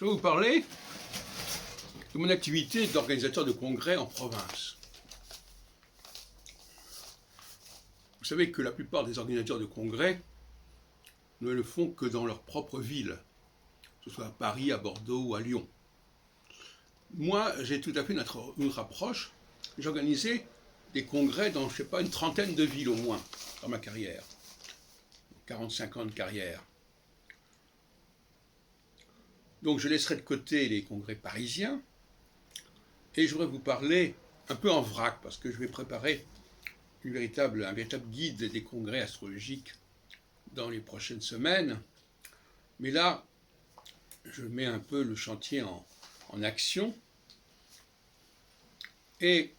Je vais vous parler de mon activité d'organisateur de congrès en province. Vous savez que la plupart des organisateurs de congrès ne le font que dans leur propre ville, que ce soit à Paris, à Bordeaux ou à Lyon. Moi, j'ai tout à fait une autre approche. J'ai organisé des congrès dans, je ne sais pas, une trentaine de villes au moins dans ma carrière. 45 ans de carrière. Donc je laisserai de côté les congrès parisiens et je voudrais vous parler un peu en vrac parce que je vais préparer un véritable guide des congrès astrologiques dans les prochaines semaines. Mais là, je mets un peu le chantier en action et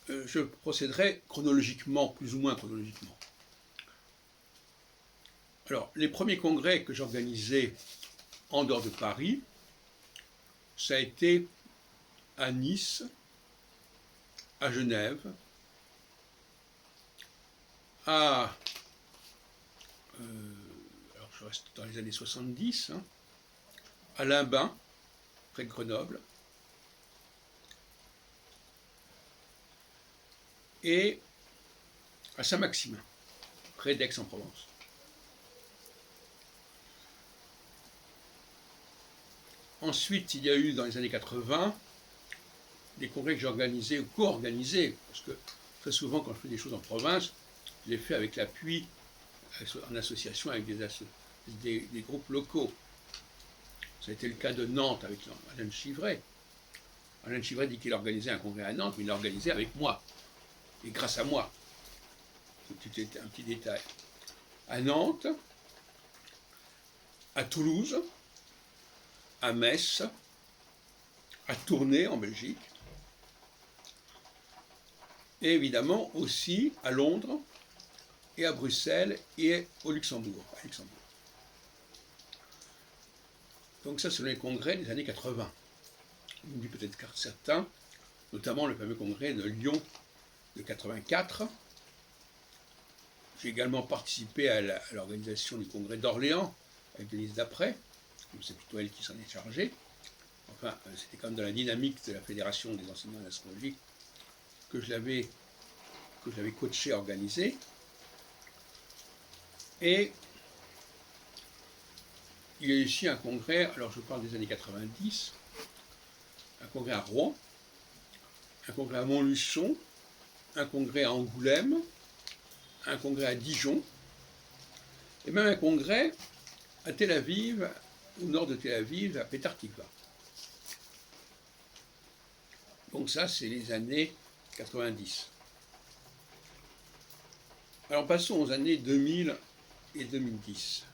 je procéderai chronologiquement, plus ou moins chronologiquement. Alors, les premiers congrès que j'organisais en dehors de Paris, ça a été à Nice, à Genève, alors je reste dans les années 70, à Limbin, près de Grenoble, et à Saint-Maximin, près d'Aix-en-Provence. Ensuite, il y a eu dans les années 80 des congrès que j'ai organisés ou co-organisés, parce que très souvent quand je fais des choses en province, je les fais avec l'appui, en association avec des groupes locaux. Ça a été le cas de Nantes avec Alain Chivray. Alain Chivray dit qu'il a organisé un congrès à Nantes, mais il l'a organisé avec moi, et grâce à moi. C'est un petit détail. À Nantes, à Toulouse, à Metz, à Tournai en Belgique, et évidemment aussi à Londres, et à Bruxelles, et au Luxembourg. Donc ça, c'est les congrès des années 80. On dit peut-être certains, notamment le fameux congrès de Lyon de 84. J'ai également participé à l'organisation du congrès d'Orléans, avec Denise Dapré. C'est plutôt elle qui s'en est chargée. Enfin, c'était quand même dans la dynamique de la Fédération des enseignants d'astrologie que je l'avais coaché, organisé. Et il y a ici un congrès, alors je parle des années 90, un congrès à Rouen, un congrès à Montluçon, un congrès à Angoulême, un congrès à Dijon, et même un congrès à Tel Aviv, au nord de Tel Aviv, à Petah Tikva. Donc ça, c'est les années 90. Alors passons aux années 2000 et 2010.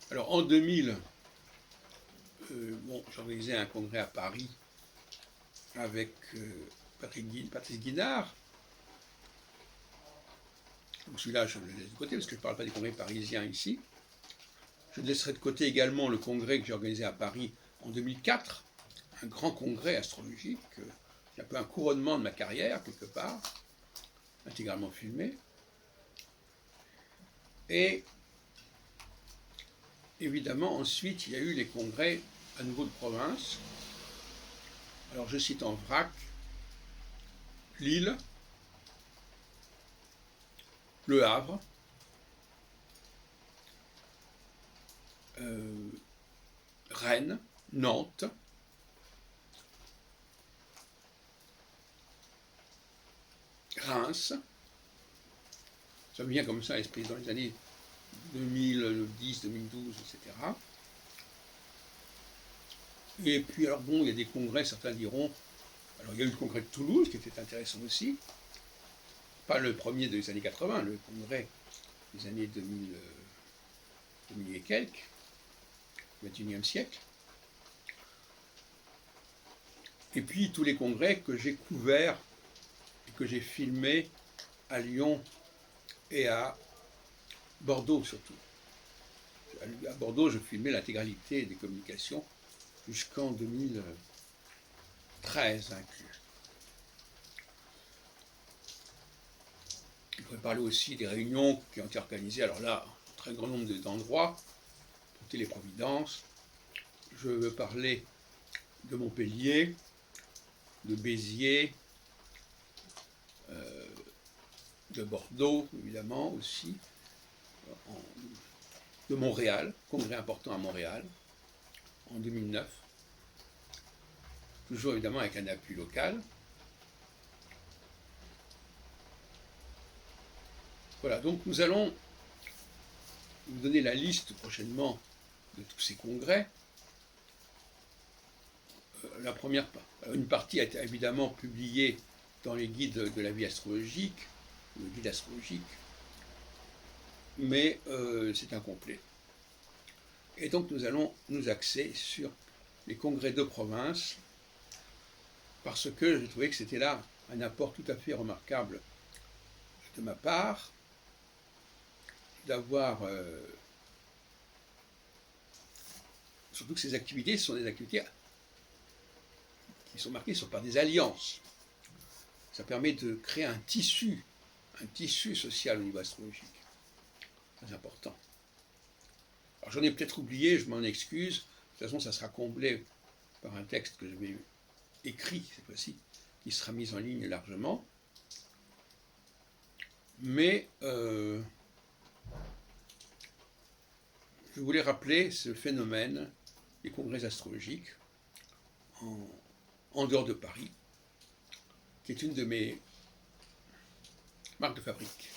Alors en 2000, j'ai organisé un congrès à Paris avec Patrice Guinard. Donc celui-là, je le laisse de côté parce que je ne parle pas des congrès parisiens ici. Je laisserai de côté également le congrès que j'ai organisé à Paris en 2004, un grand congrès astrologique, qui est un peu un couronnement de ma carrière, quelque part, intégralement filmé. Et évidemment, ensuite, il y a eu les congrès à nouveau de province. Alors je cite en vrac Lille, Le Havre, Rennes, Nantes, Reims, ça me vient comme ça à l'esprit dans les années 2010, 2012, etc. Et puis alors bon, il y a des congrès, certains diront, alors il y a eu le congrès de Toulouse qui était intéressant aussi, pas le premier des années 80, le congrès des années 2000 et quelques, 21e siècle. Et puis tous les congrès que j'ai couverts et que j'ai filmés à Lyon et à Bordeaux surtout. À Bordeaux, je filmais l'intégralité des communications jusqu'en 2013 inclus. Je pourrais parler aussi des réunions qui ont été organisées, alors là, un très grand nombre d'endroits, Téléprovidence. Je veux parler de Montpellier, de Béziers, de Bordeaux, évidemment, aussi, de Montréal, congrès important à Montréal, en 2009, toujours évidemment avec un appui local. Voilà, donc nous allons vous donner la liste prochainement de tous ces congrès. Une partie a été évidemment publiée dans les guides de la vie astrologique, le guide astrologique, mais c'est incomplet. Et donc nous allons nous axer sur les congrès de province, parce que j'ai trouvé que c'était là un apport tout à fait remarquable de ma part, d'avoir... surtout que ces activités sont des activités qui sont marquées par des alliances. Ça permet de créer un tissu social au niveau astrologique. Très important. Alors j'en ai peut-être oublié, je m'en excuse. De toute façon, ça sera comblé par un texte que j'avais écrit cette fois-ci, qui sera mis en ligne largement. Mais je voulais rappeler ce phénomène des congrès astrologiques en dehors de Paris, qui est une de mes marques de fabrique.